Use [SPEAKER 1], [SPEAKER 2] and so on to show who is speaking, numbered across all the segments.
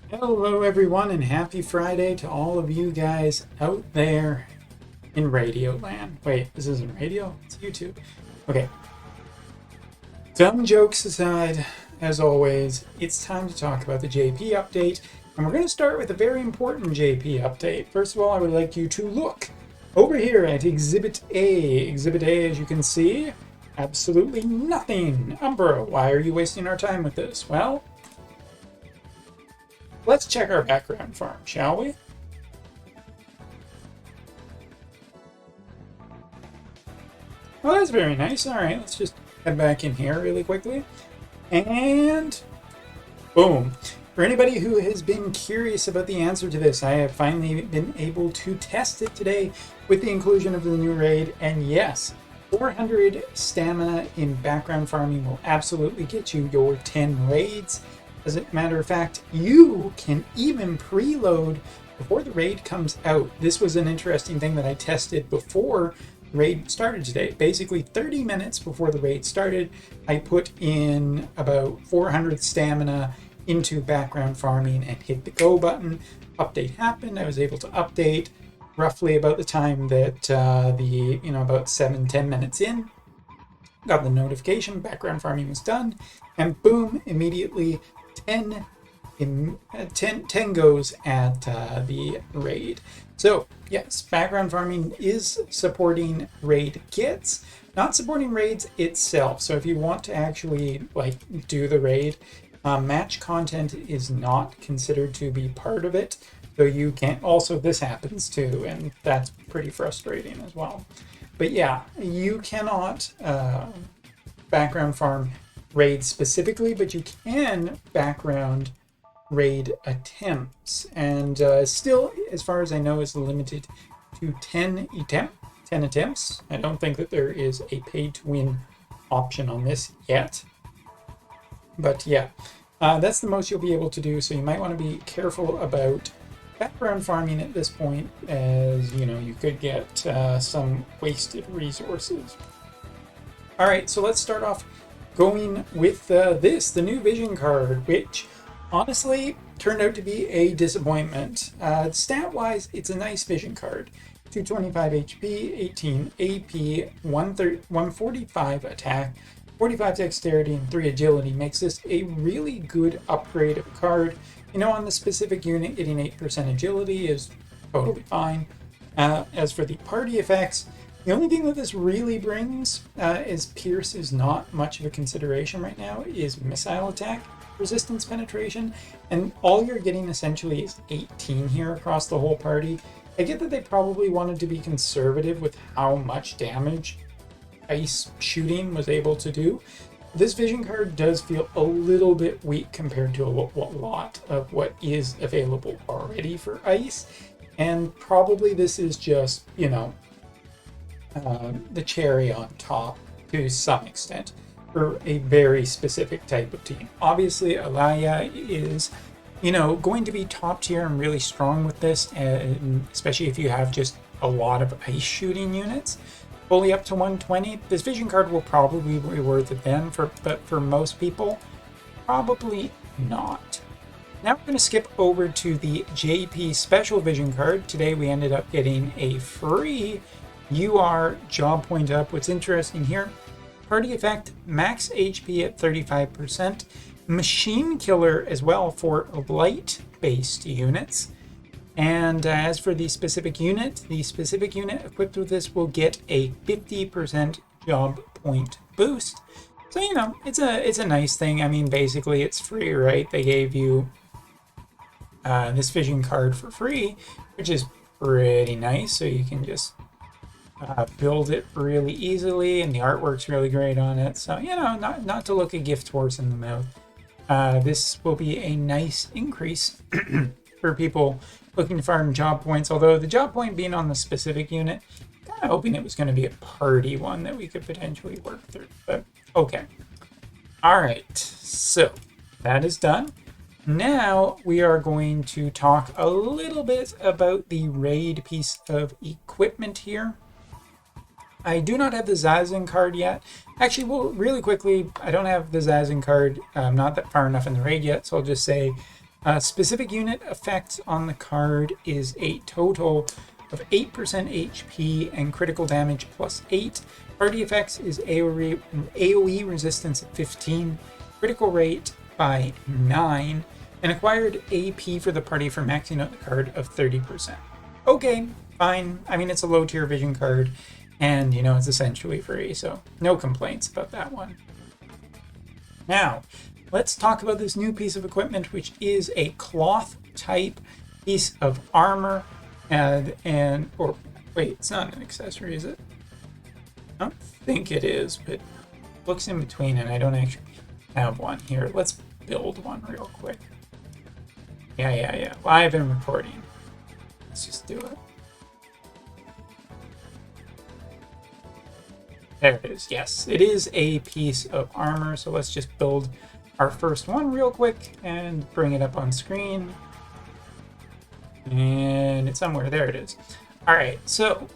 [SPEAKER 1] Hello, everyone, and happy Friday to all of you guys out there in Radio Land. Wait, this isn't radio? It's YouTube. Okay. Dumb jokes aside, as always, it's time to talk about the JP update, and we're going to start with a very important JP update. First of all, I would like you to look over here at Exhibit A. Exhibit A, as you can see, absolutely nothing. Umbra, why are you wasting our time with this? Well, let's check our background farm, shall we? Well, that's very nice. All right, let's just head back in here really quickly. And boom. For anybody who has been curious about the answer to this, I have finally been able to test it today with the inclusion of the new raid. And yes, 400 stamina in background farming will absolutely get you your 10 raids. As a matter of fact, you can even preload before the raid comes out. This was an interesting thing that I tested before the raid started today. Basically, 30 minutes before the raid started, I put in about 400 stamina into background farming and hit the go button. Update happened. I was able to update roughly about the time that about 7-10 minutes in. Got the notification, background farming was done, and boom, immediately 10 goes at the raid. So yes, background farming is supporting raid kits, not supporting raids itself. So if you want to actually do the raid, match content is not considered to be part of it. So you can't. Also, this happens too, and that's pretty frustrating as well. But yeah, you cannot background farm raid specifically, but you can background raid attempts, and still, as far as I know, is limited to 10 attempts. I don't think that there is a pay to win option on this yet, but yeah, that's the most you'll be able to do. So you might want to be careful about background farming at this point, as you could get some wasted resources. All right, so let's start off going with the new vision card, which honestly turned out to be a disappointment. Stat-wise, it's a nice vision card. 225 HP, 18 AP, 145 attack, 45 dexterity, and 3 agility makes this a really good upgrade of a card. On the specific unit, getting 8% agility is totally fine. As for the party effects, the only thing that this really brings, is Pierce is not much of a consideration right now, is missile attack, resistance penetration, and all you're getting essentially is 18 here across the whole party. I get that they probably wanted to be conservative with how much damage ice shooting was able to do. This vision card does feel a little bit weak compared to a lot of what is available already for ice, and probably this is just, the cherry on top to some extent for a very specific type of team. Obviously, Alaya is, going to be top tier and really strong with this, and especially if you have just a lot of ice shooting units. Fully up to 120, this vision card will probably be worth it then, but for most people, probably not. Now we're going to skip over to the JP Special Vision card. Today we ended up getting a free UR job point up. What's interesting here, party effect, max HP at 35%, machine killer as well for light-based units. And as for the specific unit equipped with this will get a 50% job point boost. So, it's a nice thing. I mean, basically it's free, right? They gave you this vision card for free, which is pretty nice. So you can just build it really easily, and the artwork's really great on it. So, not to look a gift horse in the mouth. This will be a nice increase for people looking to farm job points, although the job point being on the specific unit, kind of hoping it was going to be a party one that we could potentially work through, but okay. All right, so that is done. Now we are going to talk a little bit about the raid piece of equipment here. I do not have the Zazen card yet. Actually, well, really quickly, I don't have the Zazen card. I'm not that far enough in the raid yet, so I'll just say Specific unit effect on the card is a total of 8% HP and critical damage plus 8. Party effects is AoE resistance at 15, critical rate by 9, and acquired AP for the party for maxing out the card of 30%. Okay, fine. I mean, it's a low tier vision card, and you know, it's essentially free, so no complaints about that one. Now, let's talk about this new piece of equipment, which is a cloth type piece of armor, or wait, it's not an accessory, is it? I don't think it is, but it looks in between, and I don't actually have one here. Let's build one real quick. Yeah. Live and recording. Let's just do it. There it is. Yes, it is a piece of armor. So let's just build our first one real quick and bring it up on screen. And it's somewhere. There it is. All right. So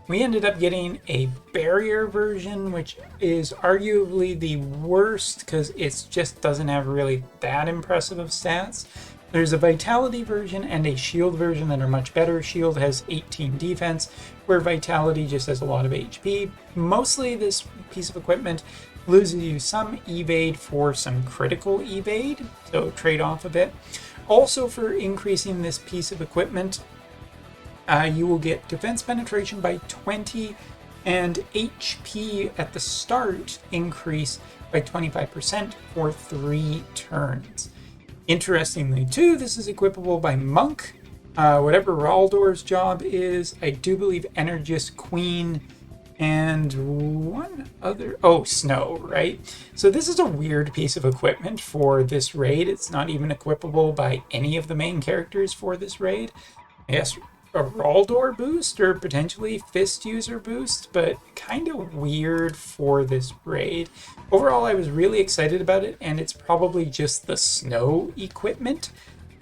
[SPEAKER 1] we ended up getting a barrier version, which is arguably the worst because it just doesn't have really that impressive of stats. There's a Vitality version and a Shield version that are much better. Shield has 18 defense, where Vitality just has a lot of HP. Mostly this piece of equipment loses you some evade for some critical evade, so trade off a bit. Also, for increasing this piece of equipment, you will get defense penetration by 20 and HP at the start increase by 25% for 3 turns. Interestingly, too, this is equipable by Monk, whatever Raldor's job is. I do believe Energist, Queen, and one other. Oh, Snow, right? So this is a weird piece of equipment for this raid. It's not even equipable by any of the main characters for this raid. I guess a Raldor boost or potentially Fist user boost, but kind of weird for this raid. Overall, I was really excited about it, and it's probably just the Snow equipment.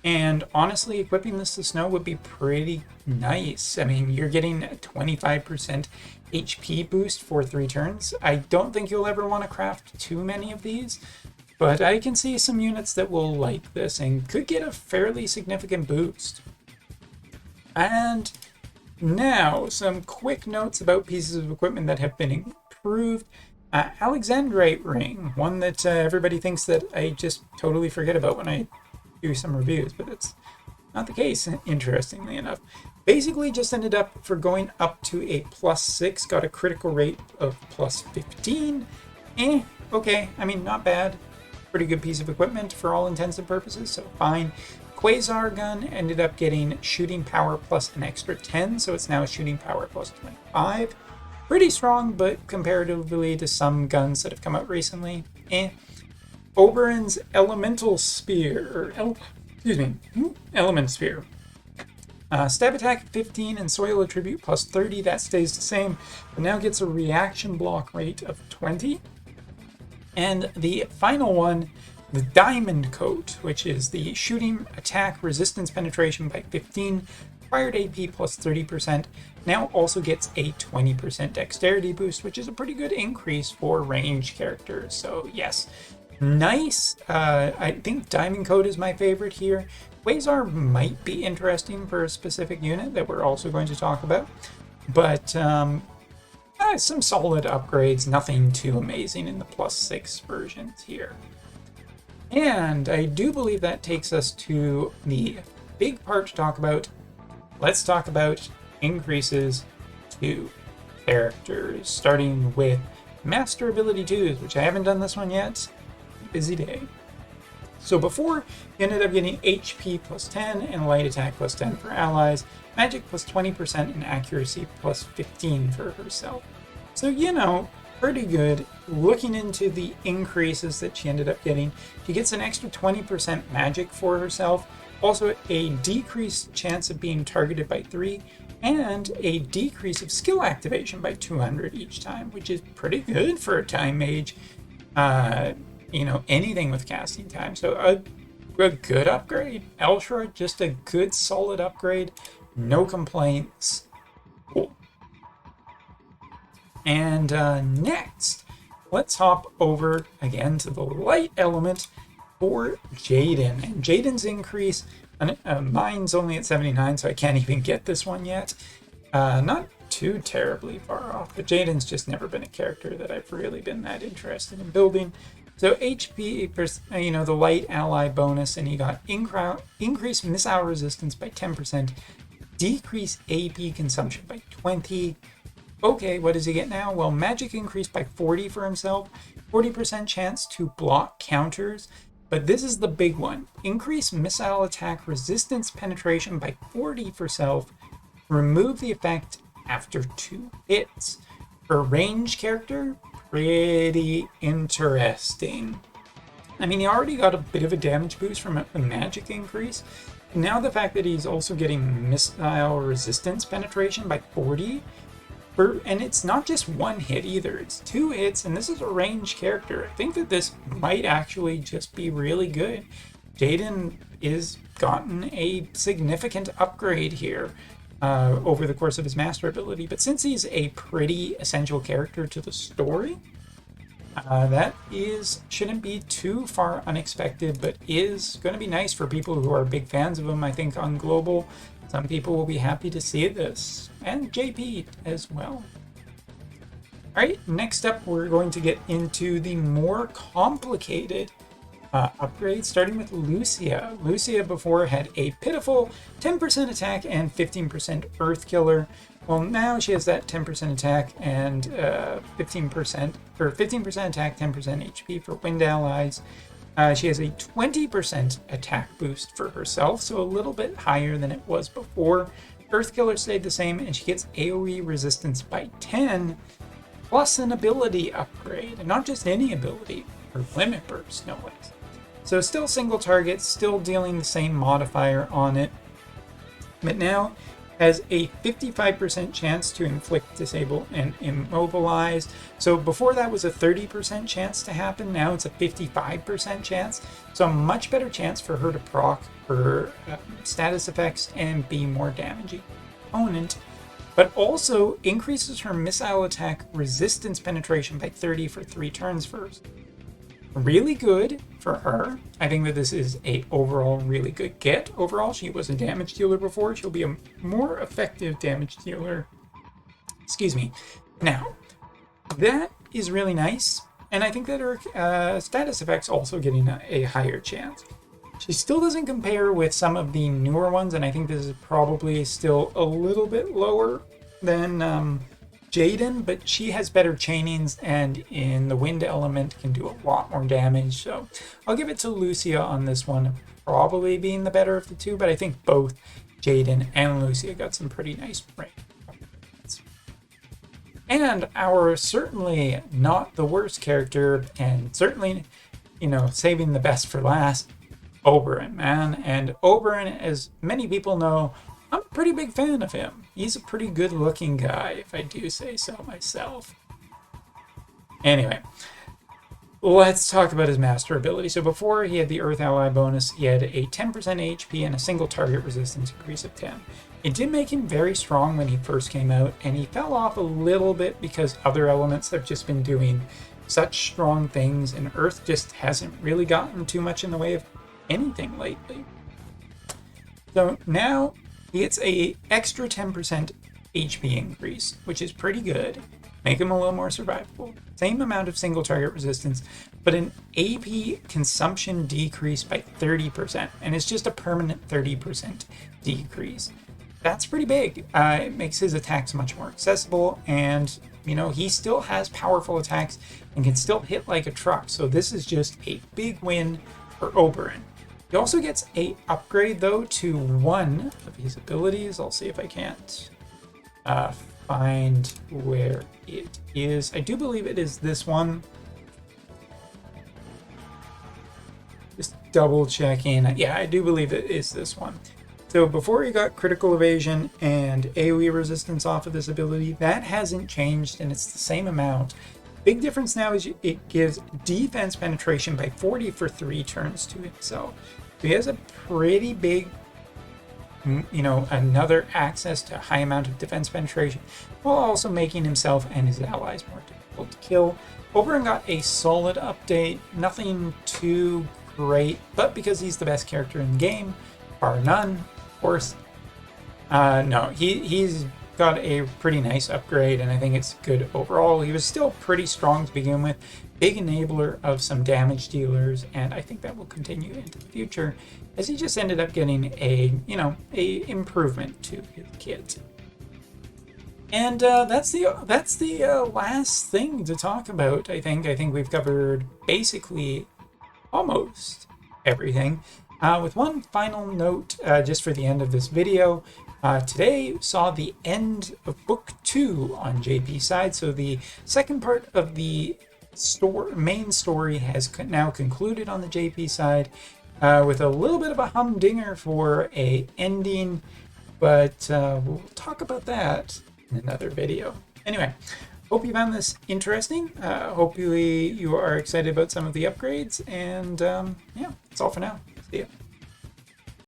[SPEAKER 1] And honestly, equipping this to Snow would be pretty nice. I mean, you're getting a 25% HP boost for 3 turns. I don't think you'll ever want to craft too many of these, but I can see some units that will like this and could get a fairly significant boost. And now, some quick notes about pieces of equipment that have been improved. Alexandrite ring, one that everybody thinks that I just totally forget about when I do some reviews, but it's not the case, interestingly enough. Basically just ended up for going up to a +6, got a critical rate of +15. Okay, I mean, not bad. Pretty good piece of equipment for all intents and purposes, so fine. Quasar gun ended up getting shooting power plus an extra 10, so it's now shooting power plus 25. Pretty strong, but comparatively to some guns that have come out recently, Oberyn's Elemental Spear, Element Spear. Stab attack 15 and soil attribute plus 30, that stays the same, but now gets a reaction block rate of 20. And the final one, the Diamond Coat, which is the shooting attack resistance penetration by 15, acquired AP plus 30%, now also gets a 20% dexterity boost, which is a pretty good increase for range characters. So yes, nice. I think Diamond Coat is my favorite here. Quasar might be interesting for a specific unit that we're also going to talk about, but some solid upgrades, nothing too amazing in the +6 versions here. And I do believe that takes us to the big part to talk about. Let's talk about increases to characters, starting with Master Ability 2s, which I haven't done this one yet. Busy day. So before, you ended up getting HP plus 10 and light attack plus 10 for allies, magic plus 20% and accuracy plus 15 for herself. So, you know, pretty good. Looking into the increases that she ended up getting, she gets an extra 20% magic for herself, also a decreased chance of being targeted by 3, and a decrease of skill activation by 200 each time, which is pretty good for a time mage. You know, anything with casting time. So a good upgrade. Elshra, just a good solid upgrade. No complaints. Cool. And next, let's hop over again to the light element. for Jayden. And Jaden's increase, mine's only at 79, so I can't even get this one yet. Not too terribly far off, but Jaden's just never been a character that I've really been that interested in building. So HP, the light ally bonus, and he got increased missile resistance by 10%, decrease AP consumption by 20. Okay, what does he get now? Well, magic increased by 40 for himself, 40% chance to block counters, but this is the big one. Increase missile attack resistance penetration by 40 for self, remove the effect after 2 hits. For a range character, pretty interesting. I mean, he already got a bit of a damage boost from a magic increase. Now the fact that he's also getting missile resistance penetration by 40, and it's not just 1 hit either, it's 2 hits, and this is a range character. I think that this might actually just be really good. Jaden is gotten a significant upgrade here over the course of his master ability, but since he's a pretty essential character to the story, that shouldn't be too far unexpected, but is going to be nice for people who are big fans of him. I think on global, some people will be happy to see this, and JP as well. Alright, next up we're going to get into the more complicated upgrades, starting with Lucia. Lucia before had a pitiful 10% attack and 15% Earth Killer. Well, now she has that 10% attack and 15% attack, 10% HP for Wind Allies. She has a 20% attack boost for herself, so a little bit higher than it was before. Earth Killer stayed the same, and she gets AoE resistance by 10, plus an ability upgrade, and not just any ability, her Limit Burst, no less. So still single target, still dealing the same modifier on it, but now has a 55% chance to inflict, disable, and immobilize. So before that was a 30% chance to happen, now it's a 55% chance. So a much better chance for her to proc her status effects and be more damaging opponent, but also increases her missile attack resistance penetration by 30 for 3 turns first. Really good for her. I think that this is a overall really good get. Overall, she was a damage dealer before. She'll be a more effective damage dealer. Excuse me. Now, that is really nice, and I think that her status effects also getting a higher chance. She still doesn't compare with some of the newer ones, and I think this is probably still a little bit lower than Jaden, but she has better chainings, and in the wind element can do a lot more damage. So I'll give it to Lucia on this one, probably being the better of the two, but I think both Jaden and Lucia got some pretty nice range. And our certainly not the worst character, and certainly, saving the best for last, Oberon, man. And Oberon, as many people know, I'm a pretty big fan of him. He's a pretty good looking guy, if I do say so myself. Anyway, let's talk about his master ability. So before he had the Earth Ally bonus, he had a 10% HP and a single target resistance increase of 10. It did make him very strong when he first came out, and he fell off a little bit because other elements have just been doing such strong things, and Earth just hasn't really gotten too much in the way of anything lately. So now he gets a extra 10% HP increase, which is pretty good. Make him a little more survivable. Same amount of single target resistance, but an AP consumption decrease by 30%, and it's just a permanent 30% decrease. That's pretty big. It makes his attacks much more accessible, and he still has powerful attacks and can still hit like a truck. So this is just a big win for Oberon. He also gets a upgrade though to one of his abilities. I'll see if I can't find where it is. I do believe it is this one. Just double checking. Yeah, I do believe it is this one. So before he got critical evasion and AoE resistance off of this ability, that hasn't changed, and it's the same amount. Big difference now is it gives defense penetration by 40 for 3 turns to himself. So he has a pretty big, another access to a high amount of defense penetration, while also making himself and his allies more difficult to kill. Oberon got a solid update, nothing too great, but because he's the best character in the game, bar none, of course. No, he's got a pretty nice upgrade, and I think it's good overall. He was still pretty strong to begin with, big enabler of some damage dealers, and I think that will continue into the future, as he just ended up getting a improvement to his kit. And that's the last thing to talk about. I think we've covered basically almost everything. With one final note, just for the end of this video. Today saw the end of Book 2 on JP's side, so the second part of the main story has now concluded on the JP side, with a little bit of a humdinger for a ending, but we'll talk about that in another video. Anyway, hope you found this interesting. Hopefully you are excited about some of the upgrades, and yeah, that's all for now. See ya.